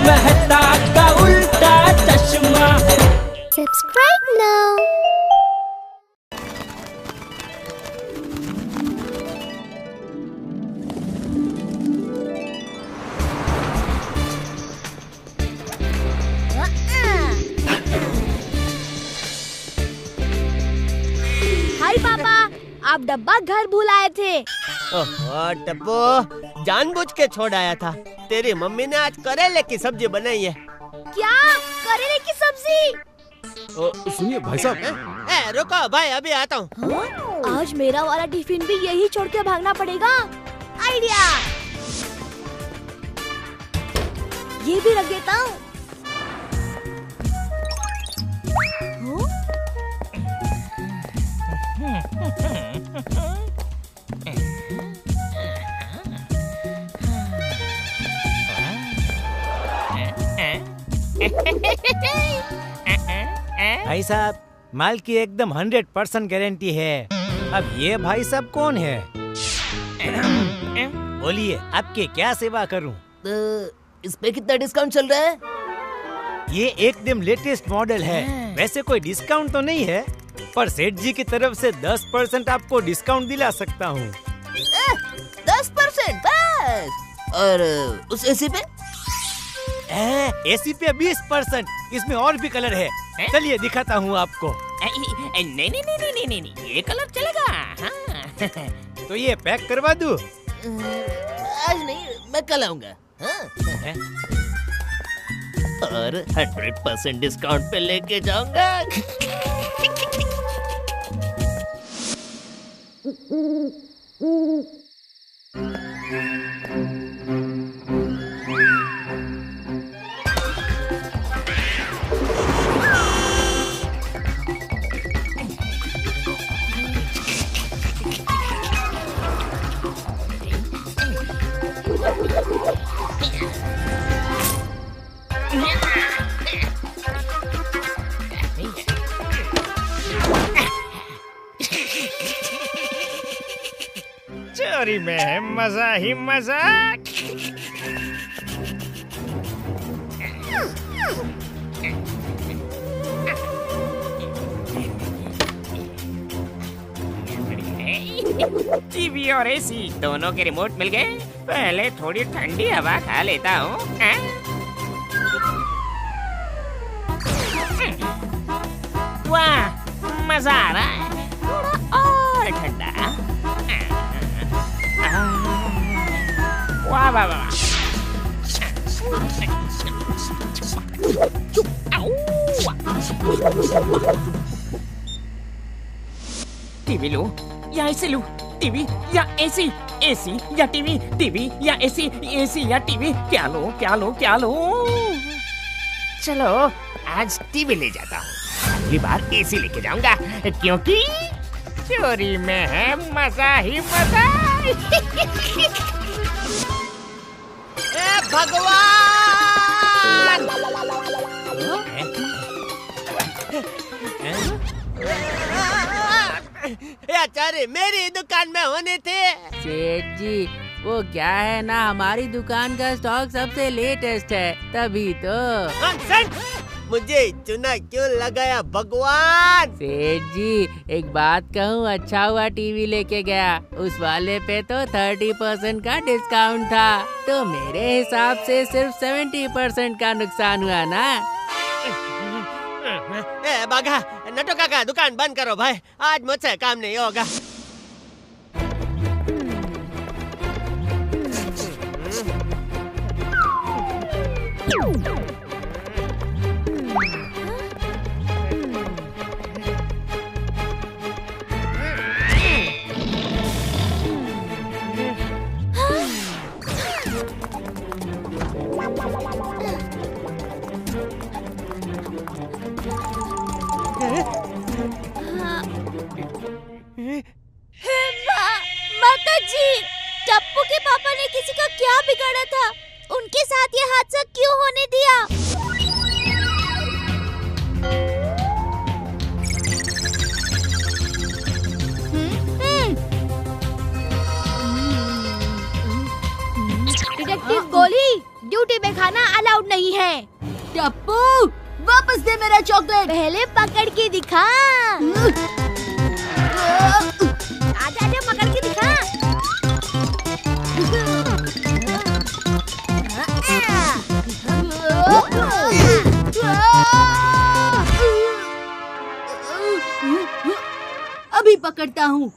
मेहता का उल्टा चश्मा। Subscribe now. हाय पापा, आप डब्बा घर भूल आए थे। ओह टप्पू, जानबूझ के छोड़ आया था। तेरी मम्मी ने आज करेले की सब्जी बनाई है। क्या? करेले की सब्जी? सुनिए भाई साहब। रुको भाई, अभी आता हूँ। आज मेरा वाला टिफिन भी यही छोड़ के भागना पड़ेगा। आइडिया, ये भी रख देता हूँ। भाई साहब, माल की एकदम 100% गारंटी है। अब ये भाई साहब कौन है? बोलिए, आपके क्या सेवा करूं? इस पे कितना डिस्काउंट चल रहा है? ये एकदम लेटेस्ट मॉडल है। वैसे कोई डिस्काउंट तो नहीं है, पर सेठ जी की तरफ से 10% आपको डिस्काउंट दिला सकता हूँ। 10% बस। और उस एसी पे? एसी पे 20%। इसमें और भी कलर है। चलिए दिखाता हूँ आपको। नहीं, ये कलर चलेगा। हाँ। तो ये पैक करवा दूँ? आज नहीं, मैं कल आऊंगा। और 100% डिस्काउंट पे लेके जाऊंगा। चोरी में है मजा ही मजा। टीवी और एसी दोनों के रिमोट मिल गए। पहले थोड़ी ठंडी हवा खा लेता हूँ। वाह, मजा आ रहा है। थोड़ा और ठंडा। वाह वाह वाह। टीवी लो या एसी लो? टीवी या एसी? एसी या टीवी? टीवी या एसी? एसी या टीवी? क्या लो क्या लो क्या लो? चलो आज टीवी ले जाता हूँ। अगली बार एसी लेके जाऊंगा, क्योंकि चोरी में है मजा ही मजा। भगवान! आचार्य, मेरी दुकान में होने थे। सेठ जी, वो क्या है ना, हमारी दुकान का स्टॉक सबसे लेटेस्ट है, तभी तो। मुझे चुना क्यों लगाया भगवान? सेठ जी, एक बात कहूँ, अच्छा हुआ टीवी लेके गया। उस वाले पे तो 30% का डिस्काउंट था, तो मेरे हिसाब से सिर्फ 70% का नुकसान हुआ ना। बाघा, नटो काका, दुकान बंद करो भाई, आज मुझसे काम नहीं होगा। माता जी, टप्पू के पापा ने किसी का क्या बिगाड़ा था? उनके साथ ये हादसा क्यों होने दिया? डिटेक्टिव गोली, ड्यूटी में खाना अलाउड नहीं है। टप्पू वापस दे मेरा चॉकलेट। पहले पकड़ के दिखा। आजा आजा पकड़ के दिखा। अभी पकड़ता हूँ।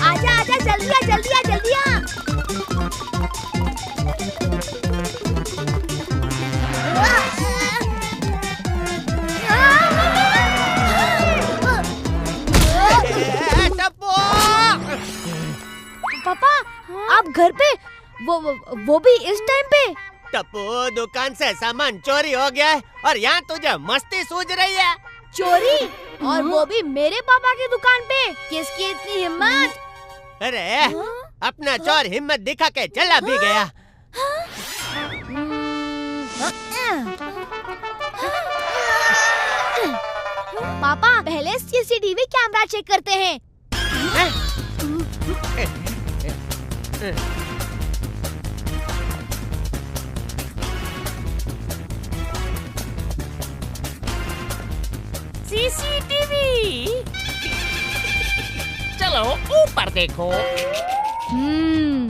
आजा आजा जल्दी आ जल्दी आ जल्दी आ। पापा आप घर पे वो भी इस टाइम पे? टप्पू दुकान से सामान चोरी हो गया है और यहाँ तुझे मस्ती सूझ रही है। चोरी? और वो भी मेरे पापा की दुकान पे? किसकी इतनी हिम्मत? अरे अपना चोर हिम्मत दिखा के चला भी गया। पापा पहले सीसीटीवी कैमरा चेक करते हैं। सीसीटीवी। चलो ऊपर देखो।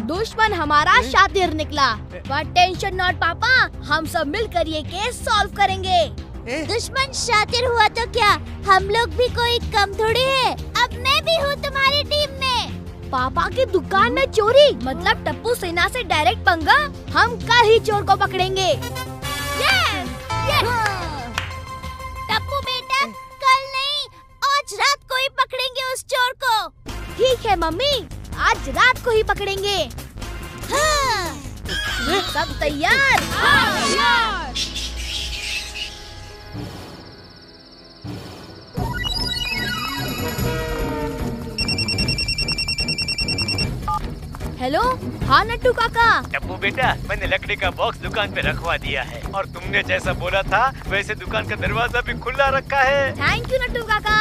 दुश्मन हमारा शातिर निकला। बट टेंशन नॉट पापा, हम सब मिलकर ये केस सॉल्व करेंगे। दुश्मन शातिर हुआ तो क्या, हम लोग भी कोई कम थोड़ी है। अब मैं भी हूँ तुम्हारी टीम में। पापा की दुकान में चोरी मतलब टप्पू सेना से डायरेक्ट पंगा। हम कल ही चोर को पकड़ेंगे। टप्पू बेटा कल नहीं, आज रात को ही पकड़ेंगे उस चोर को। ठीक है मम्मी, आज रात को ही पकड़ेंगे। हाँ। सब तैयार? हेलो, हाँ नट्टू काका। टप्पू बेटा, मैंने लकड़ी का बॉक्स दुकान पे रखवा दिया है और तुमने जैसा बोला था वैसे दुकान का दरवाजा भी खुला रखा है। थैंक यू नट्टू काका।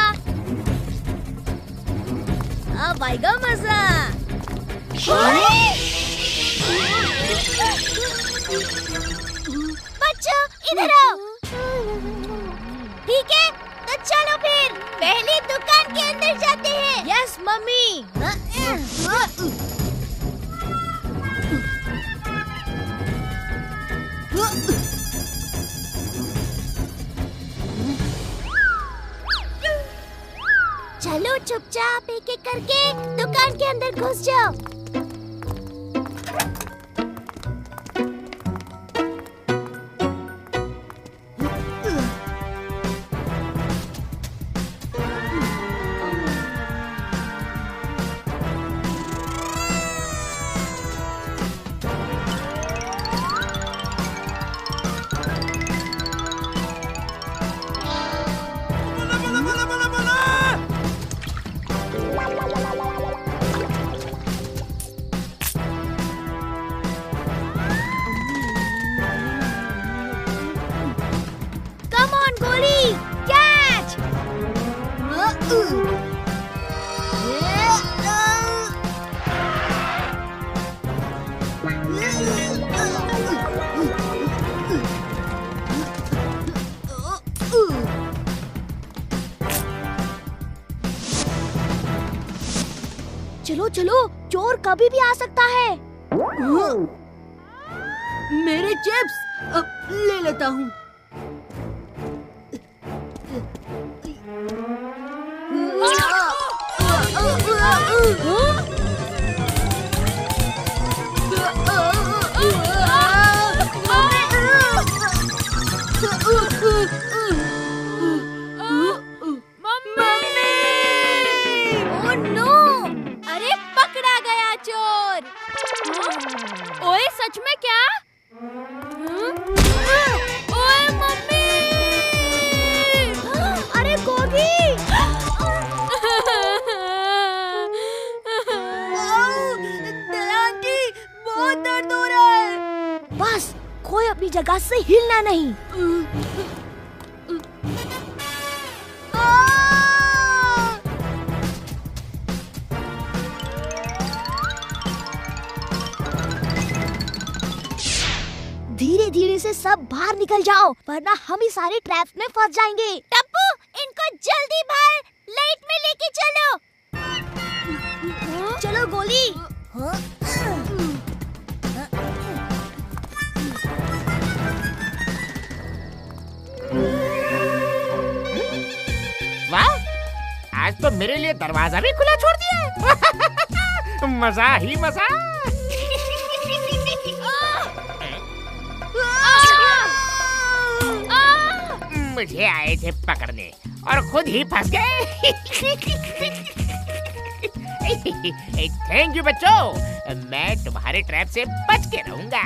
अब आएगा मजा। बच्चों इधर आओ। ठीक है तो चलो फिर पहले दुकान के अंदर जाते हैं। Yes mummy. चलो चुपचाप एक एक करके दुकान के अंदर घुस जाओ। चलो चलो, चोर कभी भी आ सकता है। मेरे चिप्स ले लेता हूँ। ओए सच में क्या? ओए मम्मी! अरे गोगी! आंटी, बहुत दर्द हो रहा है। बस कोई अपनी जगह से हिलना नहीं। धीरे धीरे से सब बाहर निकल जाओ, वरना हम ही सारे ट्रैप्स में फंस जाएंगे। टप्पू, इनको जल्दी बाहर लाइट में लेके चलो। चलो गोली। वाह, आज तो मेरे लिए दरवाजा भी खुला छोड़ दिया है। मजा ही मजा। मुझे आए थे पकड़ने और खुद ही फंस गए। थैंक यू बच्चों, मैं तुम्हारे ट्रैप से बच के रहूंगा।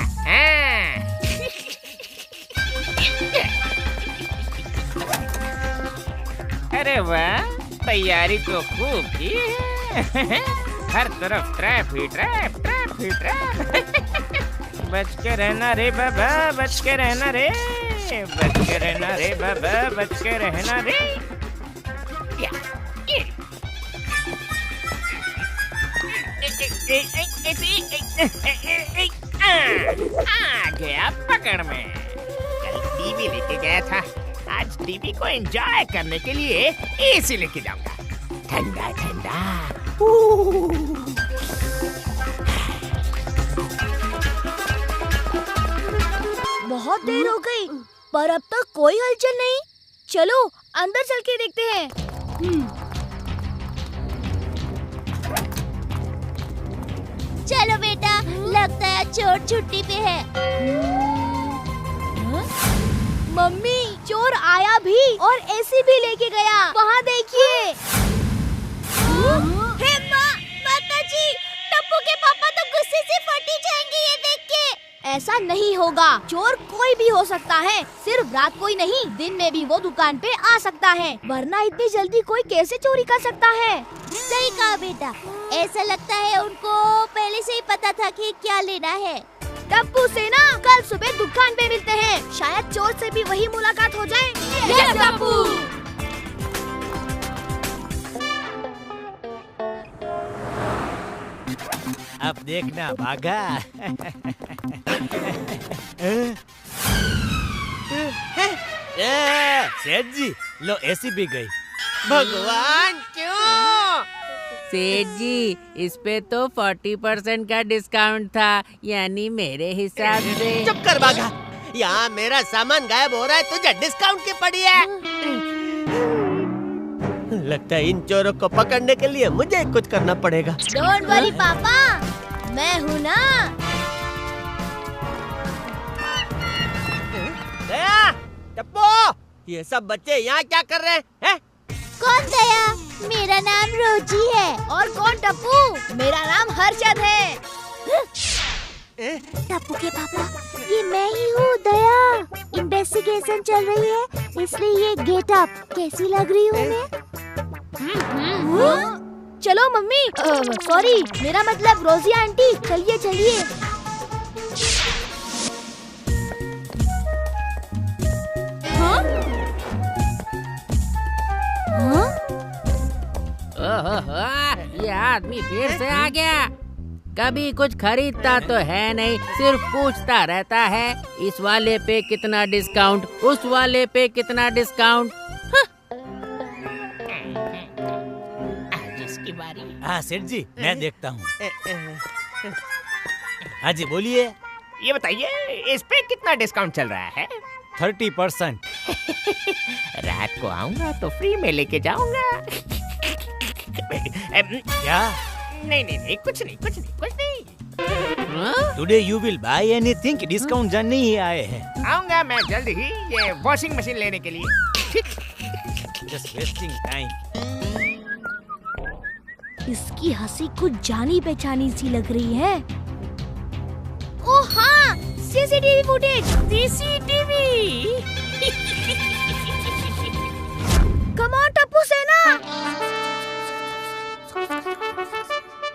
अरे वाह, तैयारी तो खूब की है। हर तरफ ट्रैप ही ट्रैप, ट्रैप ही ट्रैप। बच के रहना रे बाबा, बच के रहना रे, बच के रहना रे बाबा, बच के रहना रे। आ गया पकड़ में। कल टीवी लेके गया था, आज टीवी को एंजॉय करने के लिए एसी लेके जाऊंगा। ठंडा ठंडा। बहुत देर हो गई, पर अब तक कोई हलचल नहीं। चलो अंदर चल के देखते हैं। चलो बेटा, लगता है चोर छुट्टी पे है। मम्मी, चोर आया भी और एसी भी लेके गया। वहाँ देखिए। हे माँ, माताजी, टप्पू के पापा तो गुस्से से फटी जाएंगे ये देख के। ऐसा नहीं होगा, चोर कोई भी हो सकता है, सिर्फ रात को ही नहीं, दिन में भी वो दुकान पे आ सकता है, वरना इतनी जल्दी कोई कैसे चोरी कर सकता है। सही कहा बेटा, ऐसा लगता है उनको पहले से ही पता था कि क्या लेना है। टप्पू से ना कल सुबह दुकान पे मिलते हैं, शायद चोर से भी वही मुलाकात हो जाए। यस टप्पू। अब देखना भागा। सेठ जी, लो एसी भी गई। भगवान क्यों? सेठ जी, इस पे तो 40% का डिस्काउंट था, यानी मेरे हिसाब से। चुप कर भागा, यहाँ मेरा सामान गायब हो रहा है, तुझे डिस्काउंट की पड़ी है। लगता है इन चोरों को पकड़ने के लिए मुझे कुछ करना पड़ेगा। डोंट वरी पापा, मैं हूँ ना। दया, टप्पू, ये सब बच्चे यहाँ क्या कर रहे हैं? कौन दया? मेरा नाम रोजी है। और कौन टप्पू? मेरा नाम हर्षद है। टप्पू के पापा, ये मैं ही हूँ दया। इन्वेस्टिगेशन चल रही है, इसलिए ये गेटअप कैसी लग रही हूँ मैं? चलो मम्मी, सॉरी, मेरा मतलब रोजी आंटी, चलिए चलिए। ओहो, ये आदमी फिर से आ गया। कभी कुछ खरीदता तो है नहीं, सिर्फ पूछता रहता है, इस वाले पे कितना डिस्काउंट, उस वाले पे कितना डिस्काउंट। आज इसकी बारी। हाँ सेठ जी, मैं देखता हूँ। हाँ जी बोलिए। ये बताइए, इस पे कितना डिस्काउंट चल रहा है? 30%। रात को आऊंगा तो फ्री में लेके जाऊंगा। क्या? नहीं, कुछ नहीं। Today you will buy anything, discount जानने ही आए हैं। आऊंगा मैं जल्द ही, ये वॉशिंग मशीन लेने के लिए। Just wasting time. इसकी हंसी कुछ जानी पहचानी सी लग रही है। ओ हाँ, CCTV footage. CCTV. Come on Tappu सेना,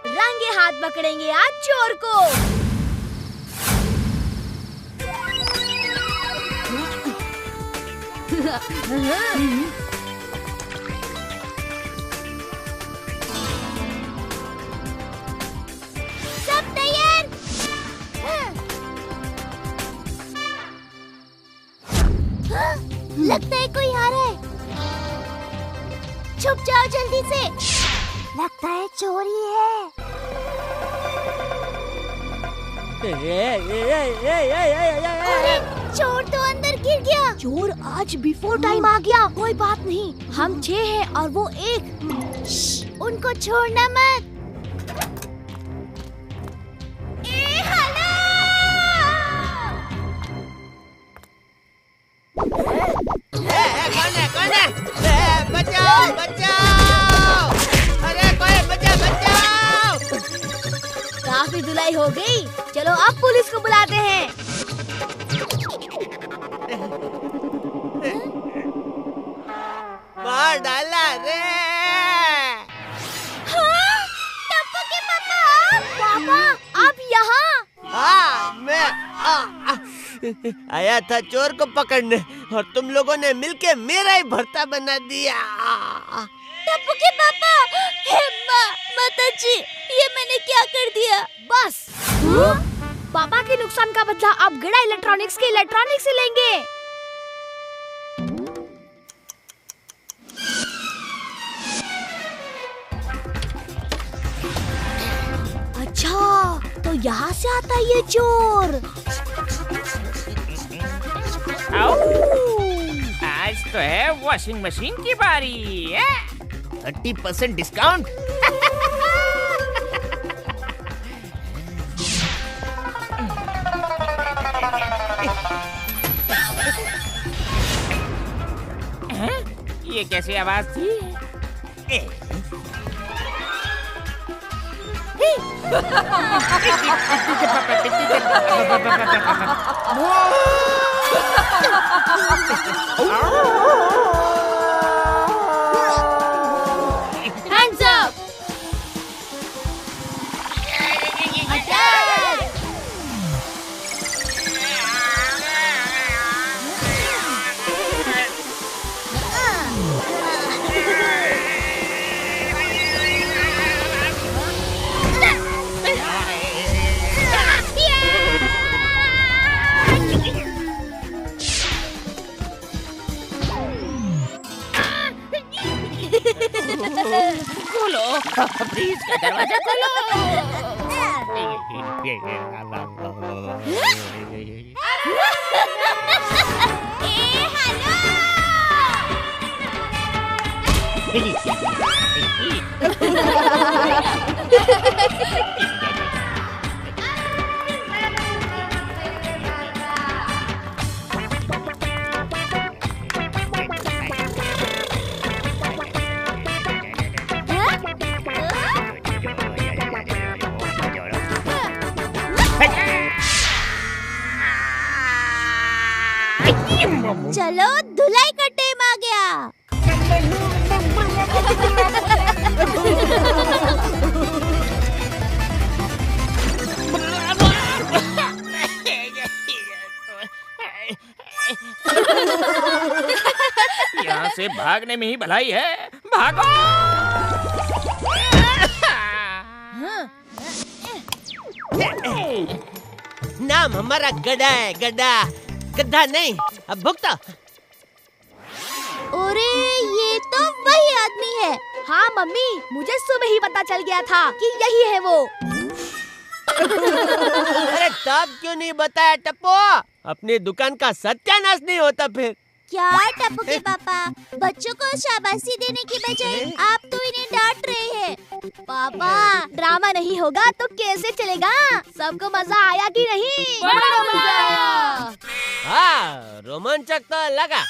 रंगे हाथ पकड़ेंगे आज चोर को। सब तैयार? छुप जाओ जल्दी से। लगता है चोर ही है। अरे चोर तो अंदर गिर गया। चोर आज बिफोर टाइम आ गया। कोई बात नहीं, हम 6 हैं और वो 1। उनको छोड़ना मत। कौन है? बचाओ बचाओ! अरे कोई बचाओ! काफी धुलाई हो गई, चलो अब पुलिस को बुलाते हैं। मार डाला रे! हाँ? टप्पू के पापा! पापा, आप यहाँ? हाँ, मैं आया था चोर को पकड़ने और तुम लोगों ने मिलके मेरा ही भर्ता बना दिया। टप्पू के पापा, हे माताजी, ये मैंने क्या कर दिया? बस। पापा के नुकसान का बदला अब गड़ा इलेक्ट्रॉनिक्स के इलेक्ट्रॉनिक्स से लेंगे। अच्छा, तो यहाँ से आता है ये चोर। आज तो है वॉशिंग मशीन की बारी। 30% डिस्काउंट। ये कैसी आवाज थी? Hands up! Attack! खोलो, प्लीज का दरवाजा खोलो। चलो, धुलाई का टाइम आ गया। यहाँ से भागने में ही भलाई है। भागो! नाम हमारा गधा है, गधा, गधा नहीं। अब भुगता। अरे ये तो वही आदमी है। हाँ मम्मी, मुझे सुबह ही पता चल गया था कि यही है वो। अरे तब क्यों नहीं बताया टप्पू? अपनी दुकान का सत्यानाश नहीं होता फिर। क्या टप्पू के पापा, बच्चों को शाबाशी देने की बजाय आप तो इन्हें डांट रहे हैं। पापा, ड्रामा नहीं होगा तो कैसे चलेगा? सबको मजा आया कि नहीं? बड़ा मजा आया। हाँ, रोमांचक तो लगा।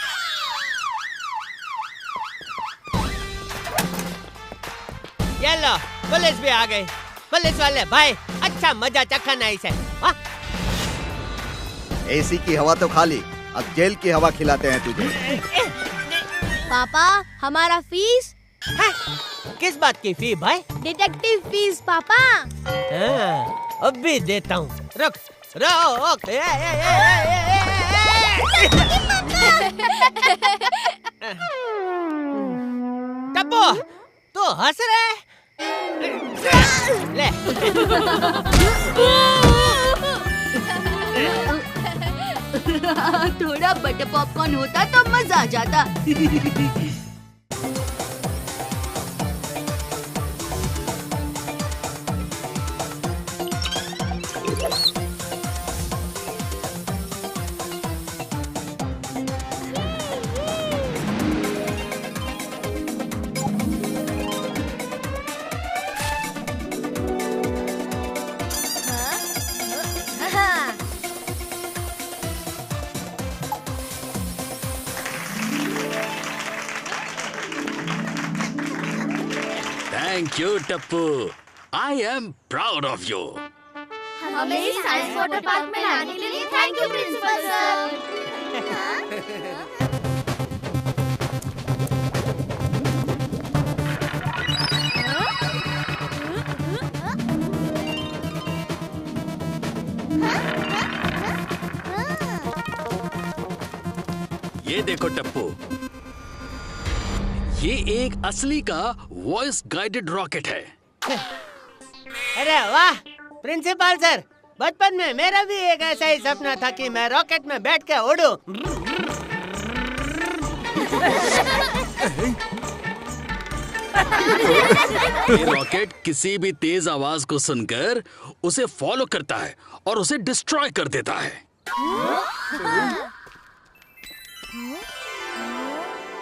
ये लो, पुलिस भी आ गई। पुलिस वाले भाई, अच्छा मजा चखा नहीं से। एसी की हवा तो खाली, अब जेल की हवा खिलाते हैं तुझे। पापा, हमारा फीस? हाँ, किस बात की फी भाई? डिटेक्टिव फीस पापा। हाँ, अब भी देता हूँ। रुक, रुक। टप्पू, तू हंस रहे? ले। थोड़ा बटर पॉपकॉर्न होता तो मजा आ जाता। Thank you Tappu, I am proud of you. हमें साइंस वाटर पार्क में लाने के लिए थैंक यू प्रिंसिपल सर। ये देखो टप्पू, ये एक असली का वॉइस गाइडेड रॉकेट है। अरे वाह प्रिंसिपल सर, बचपन में मेरा भी एक ऐसा ही सपना था कि मैं रॉकेट में बैठ के उड़ूं। ये रॉकेट किसी भी तेज आवाज को सुनकर उसे फॉलो करता है और उसे डिस्ट्रॉय कर देता है।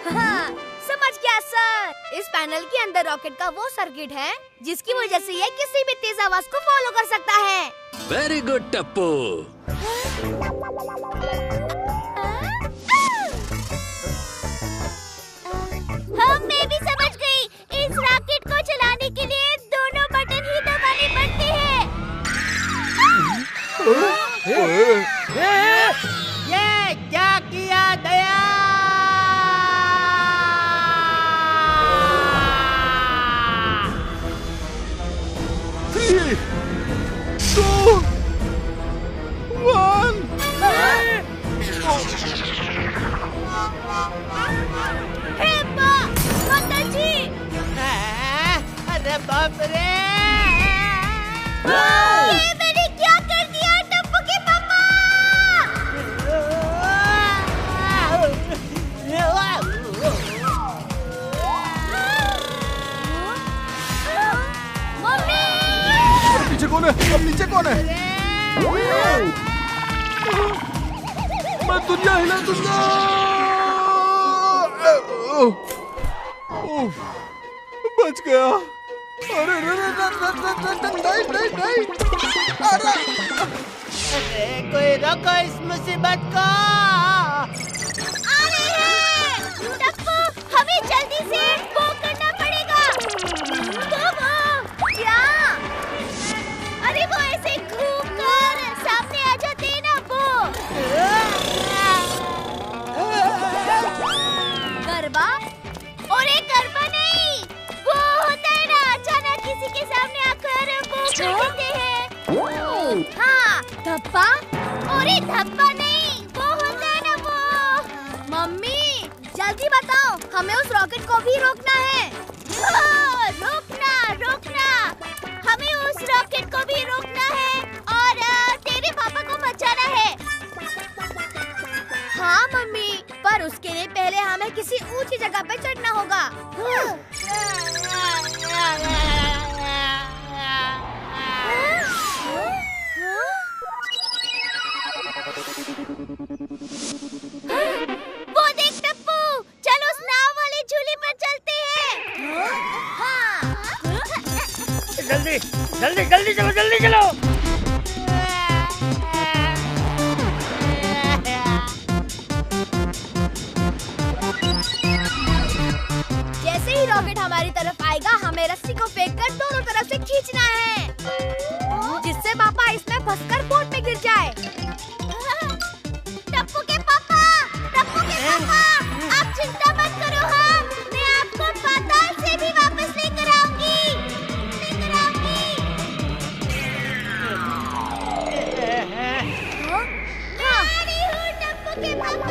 हाँ, समझ गया सर। इस पैनल के अंदर रॉकेट का वो सर्किट है जिसकी वजह से ये किसी भी तेज आवाज को फॉलो कर सकता है। Very good Tappu. हाँ, मैं भी समझ गई। इस रॉकेट को चलाने के लिए दोनों बटन ही दबाने पड़ते हैं। ये क्या किया दया? अरे बाप रे! ये मैंने क्या कर दिया टप्पू के पापा? मम्मी! पीछे कौन है? अब नीचे कौन है? मैं दुनिया हिला दूंगा। बच गया। अरे नहीं। अरे कोई रोको इस मुसीबत को! टप्पू, हमें जल्दी से वो करना पड़ेगा। वो क्या? अरे वो ऐसे घूमकर सामने आ जाते हैं ना वो। गरबा? और एक गरबा नहीं, वो होता है ना अचानक किसी के सामने आकर वो कर देते हैं। हाँ, धप्पा? और एक धप्पा नहीं, वो होता है ना वो। मम्मी जल्दी बताओ, हमें उस रॉकेट को भी रोकना है। रोकना, हमें उस रॉकेट को भी रोकना है और तेरे पापा को बचाना है। हाँ मम्मी, पर उसके लिए पहले हमें किसी ऊंची जगह पे चढ़ना होगा। वो देख टप्पू, चलो उस नाव वाले झूले पर चलते हैं। हाँ। जल्दी चलो। जैसे ही रॉकेट हमारी तरफ आएगा, हमें रस्सी को फेंककर दोनों तरफ से खींचना है, जिससे पापा इसमें फंसकर बोट में गिर जाए। टप्पू के पापा, आप चिंता मत करो। मैं आपको पाताल से भी वापस लेकर आऊंगी। टप्पू के पापा।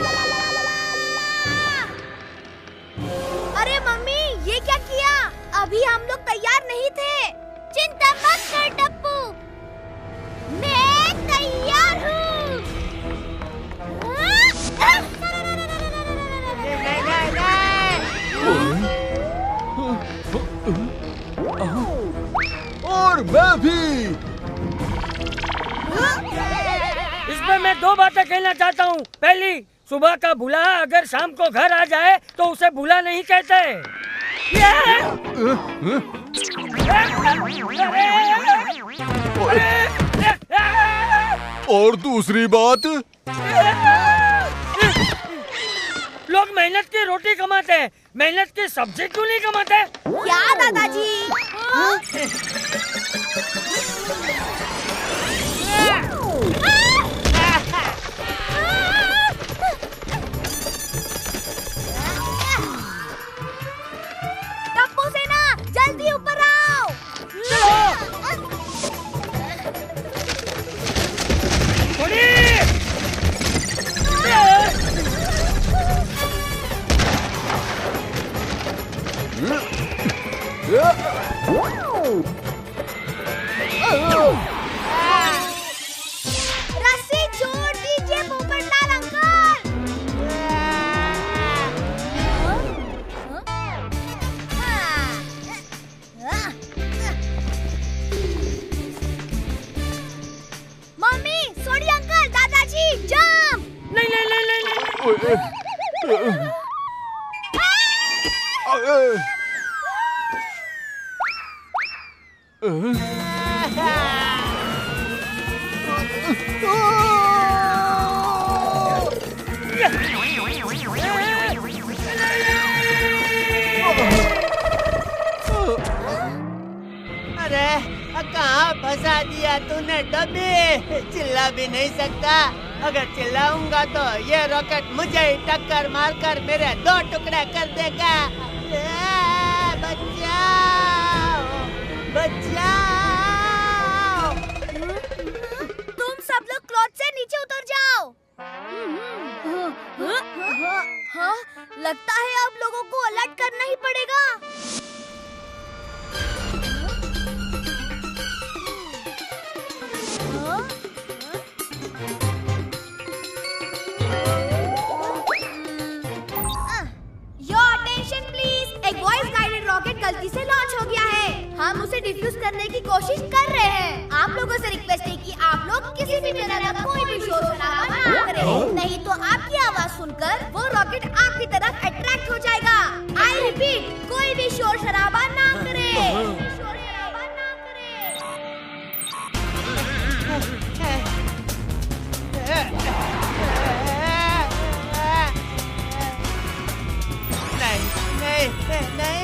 अरे मम्मी, ये क्या किया? अभी हम लोग तैयार नहीं थे। चिंता मत कर टप्पू, मैं तैयार हूँ। और मैं भी। इसमें मैं दो बातें कहना चाहता हूँ। पहली, सुबह का भूला अगर शाम को घर आ जाए तो उसे भूला नहीं कहते। और दूसरी बात, लोग मेहनत की रोटी कमाते हैं, मेहनत की सब्जी क्यों नहीं कमाते? क्या दादाजी? टप्पू सेना जल्दी ऊपर आओ। रस्सी छोड़ दीजिए पोपटलाल अंकल। मम्मी, सोडी अंकल, दादाजी, जंप। नहीं नहीं नहीं नहीं, नहीं। अरे कहाँ फंसा दिया तूने डब्बी? चिल्ला भी नहीं सकता। अगर चिल्लाऊंगा तो ये रॉकेट मुझे ही टक्कर मारकर मेरे 2 टुकड़े कर देगा। बचाओ, बचाओ। तुम सब लोग क्लॉथ से नीचे उतर जाओ। हाँ, लगता है अब लोगों को अलर्ट करना ही पड़ेगा। Your attention please, एक वॉइस गाइडेड रॉकेट गलती से लॉन्च हो गया है। हम उसे डिफ्यूज करने की कोशिश कर रहे हैं। आप लोगों से रिक्वेस्ट है कि आप लोग किसी भी तरह का कोई भी शोर शराबा ना करें, नहीं तो आपकी आवाज सुनकर वो रॉकेट आपकी तरफ अट्रैक्ट हो जाएगा। आई रिपीट, कोई भी शोर शराबा ना करे। शोर शराबा ना नहीं, नहीं, नहीं।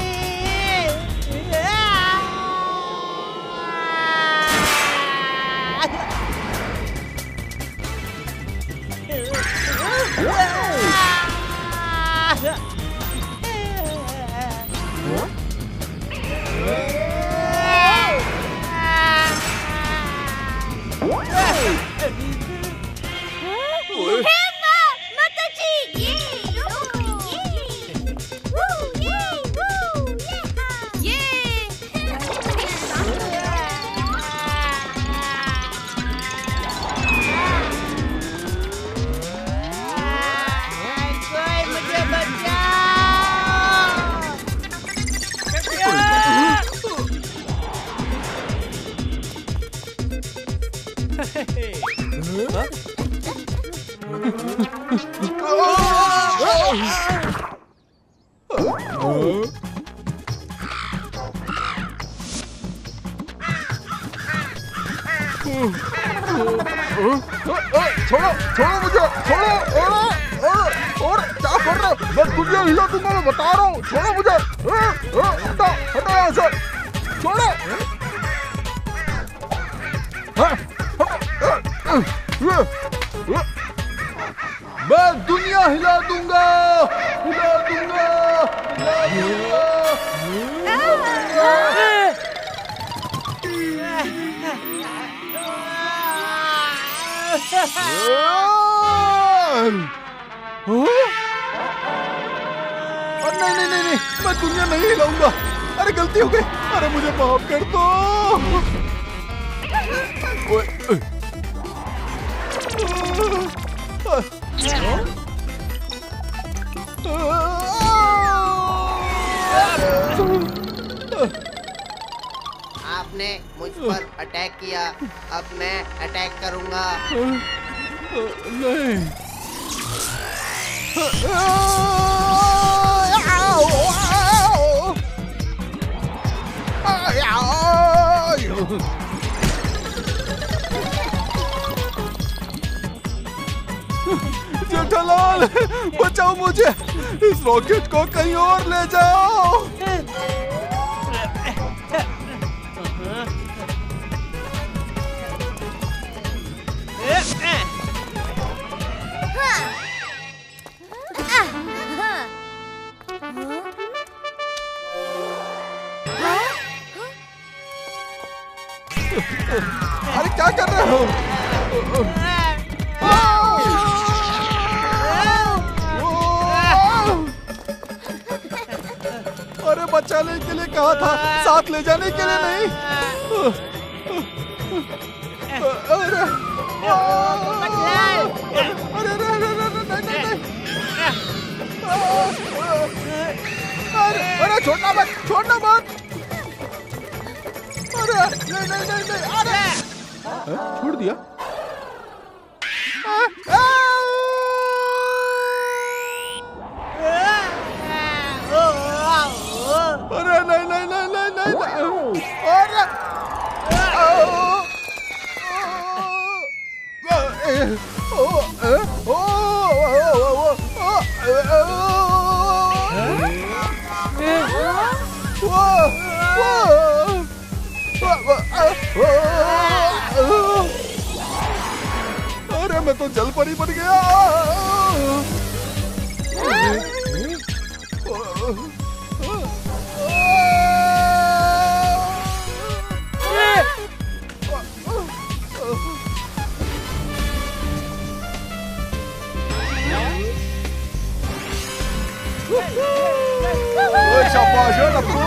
छोड़ो, छोड़ो मुझे, छोड़ो। और क्या कर रहे हो? मैं दुनिया हिला दूंगा, मैं बता रहा हूँ। छोड़ो मुझे, हटाओ, हटाओ यहाँ से, छोड़ो। मैं दुनिया हिला दूंगा, हिला दूंगा, हिला दूंगा। नहीं नहीं नहीं नहीं, मैं दुनिया नहीं हिलाऊंगा। अरे गलती हो गई, अरे मुझे माफ कर दो। आपने मुझ पर अटैक किया, अब मैं अटैक करूंगा। नहीं। जेठालाल, बचाओ मुझे, इस रॉकेट को कहीं और ले जाओ। अरे क्या कर रहे हो? अरे बचाने के लिए कहा था, साथ ले जाने के लिए नहीं। अरे अरे छोड़ना मत, छोड़ना मत। अरे नहीं, अरे छोड़ दिया। अरे नहीं, अरे अरे मैं तो जल परी बन गया। शाबाश टप्पू।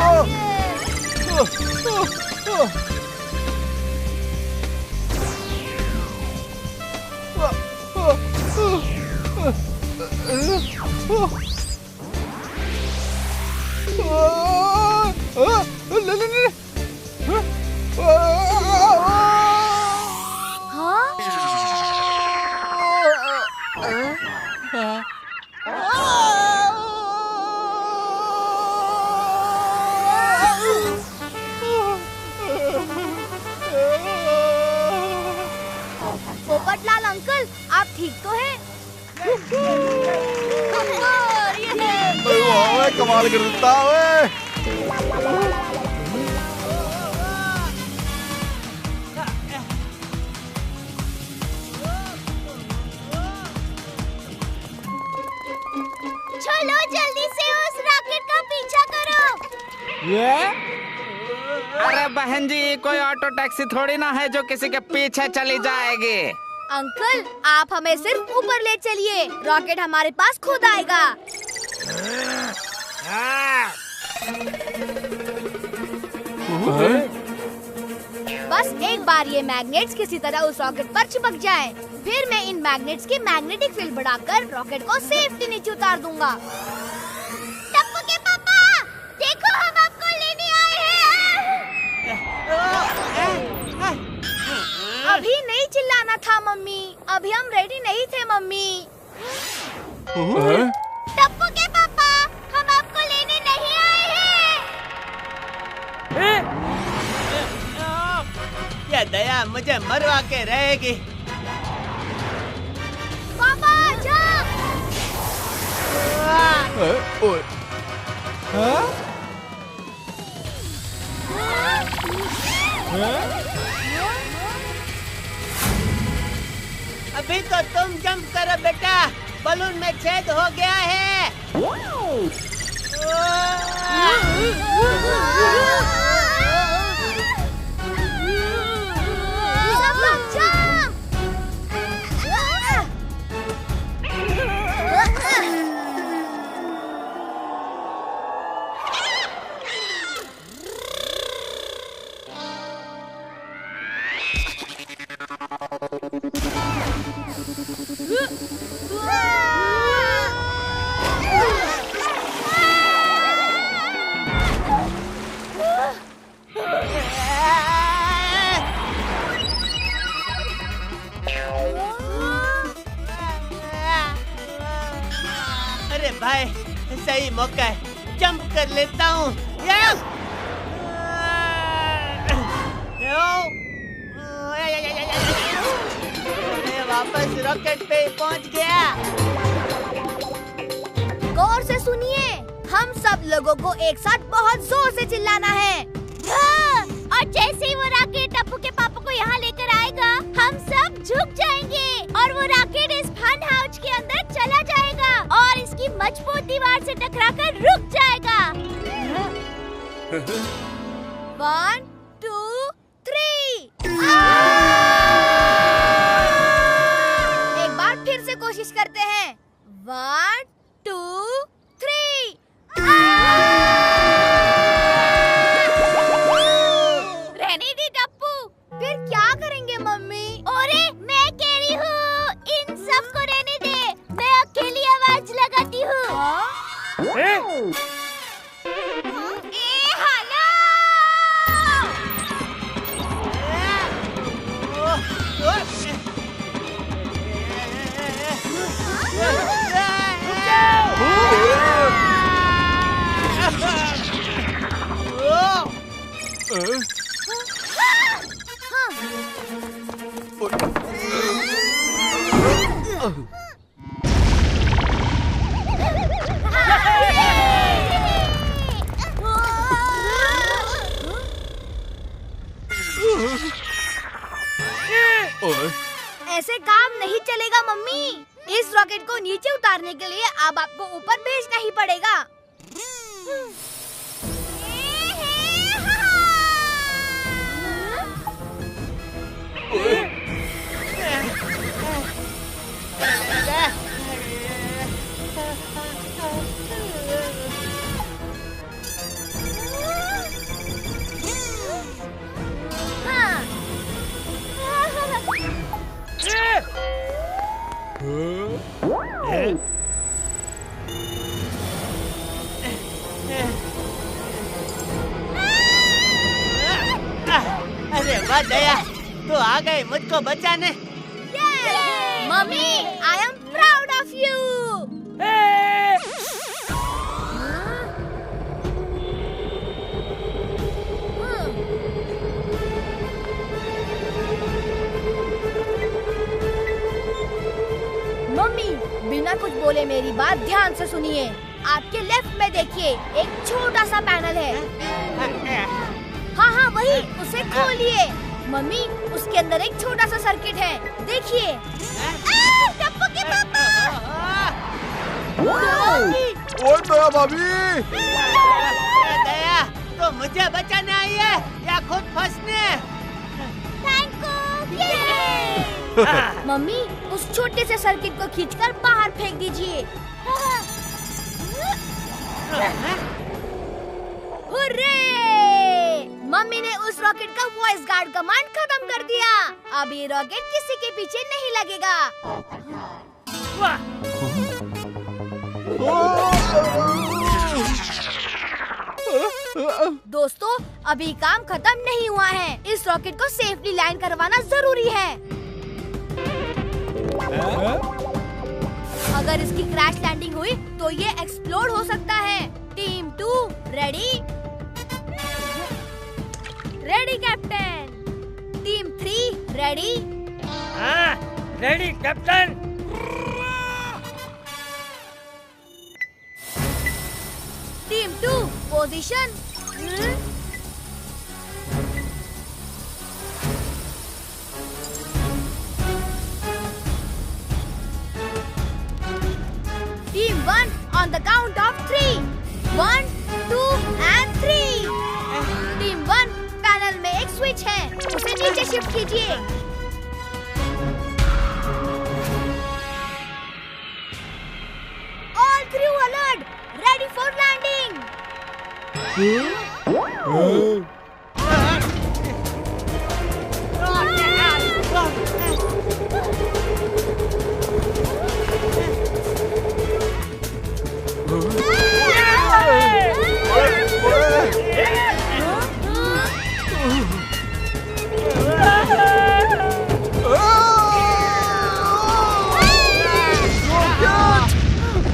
पोपटलाल अंकल, आप ठीक तो हैं? कमाल कर देता है। चलो जल्दी से उस रॉकेट का पीछा करो। ये? अरे बहन जी, कोई ऑटो टैक्सी थोड़ी ना है जो किसी के पीछे चली जाएगी। अंकल, आप हमें सिर्फ ऊपर ले चलिए, रॉकेट हमारे पास खुद आएगा। बस एक बार ये मैग्नेट्स किसी तरह उस रॉकेट पर चिपक जाएं, फिर मैं इन मैग्नेट्स की मैग्नेटिक फील्ड बढ़ाकर रॉकेट को सेफ्टी नीचे उतार दूंगा। टप्पू के पापा, देखो हम आपको लेने आए हैं। अभी नहीं चिल्लाना था मम्मी, अभी हम रेडी नहीं थे मम्मी। टप्पू के पापा, हम आपको लेने नहीं आए हैं। ये दया मुझे मरवा के रहेगी। पापा जंप! अभी तो तुम जंप करो बेटा, बलून में छेद हो गया है। सब लोग जंप! अरे भाई, सही मौका है, जंप कर लेता हूँ। वापस रॉकेट पे पहुँच गया। गौर से सुनिए, हम सब लोगों को एक साथ बहुत जोर से चिल्लाना है। और जैसे ही वो रॉकेट टप्पू के पापा को यहाँ लेकर आएगा, हम सब झुक जाएंगे और वो रॉकेट इस फन हाउस के अंदर चला जाएगा और इसकी मजबूत दीवार से टकराकर रुक जाएगा। 1, 2, 3 ऐसे काम नहीं चलेगा मम्मी। इस रॉकेट को नीचे उतारने के लिए अब आपको ऊपर भेजना ही पड़ेगा। अरे वाह दया, तू आ गई मुझको बचाने। Mummy, I am proud of you. Mummy, बिना कुछ बोले मेरी बात ध्यान से सुनिए। आपके लेफ्ट में देखिए, एक छोटा सा पैनल है। हाँ वही, उसे खोलिए। मम्मी, उसके अंदर एक छोटा सा सर्किट है, देखिए। टप्पू के पापा। ओए दया भाभी। दया, तो मुझे बचाने आई है या खुद फंसने? Thank you. मम्मी, उस छोटे से सर्किट को खींचकर बाहर फेंक दीजिए। हुर्रे! मम्मी ने उस रॉकेट का वॉइस गार्ड कमांड खत्म कर दिया। अब ये रॉकेट किसी के पीछे नहीं लगेगा। दोस्तों, अभी काम खत्म नहीं हुआ है। इस रॉकेट को सेफली लैंड करवाना जरूरी है। अगर इसकी क्रैश लैंडिंग हुई तो ये एक्सप्लोड हो सकता है। Team 2 ready? Ready captain. Team 3 ready? हाँ, ready captain. Team 2 position. Team 1 on the count of 3. 1, 2 and 3. Team 1, panel में एक स्विच है, उसे नीचे शिफ्ट कीजिए। All crew alert, ready for landing.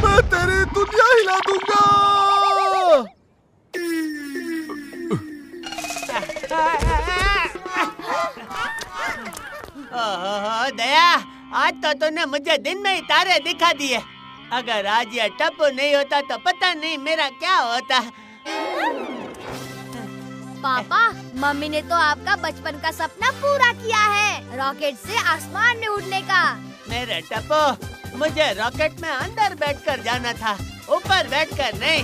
मैं तेरी दुनिया हिला दूंगा। ओह दया, आज तो तूने मुझे दिन में ही तारे दिखा दिए। अगर आज ये टप्पू नहीं होता तो पता नहीं मेरा क्या होता। पापा, मम्मी ने तो आपका बचपन का सपना पूरा किया है, रॉकेट से आसमान में उड़ने का। मेरे टप्पू, मुझे रॉकेट में अंदर बैठकर जाना था, ऊपर बैठकर नहीं।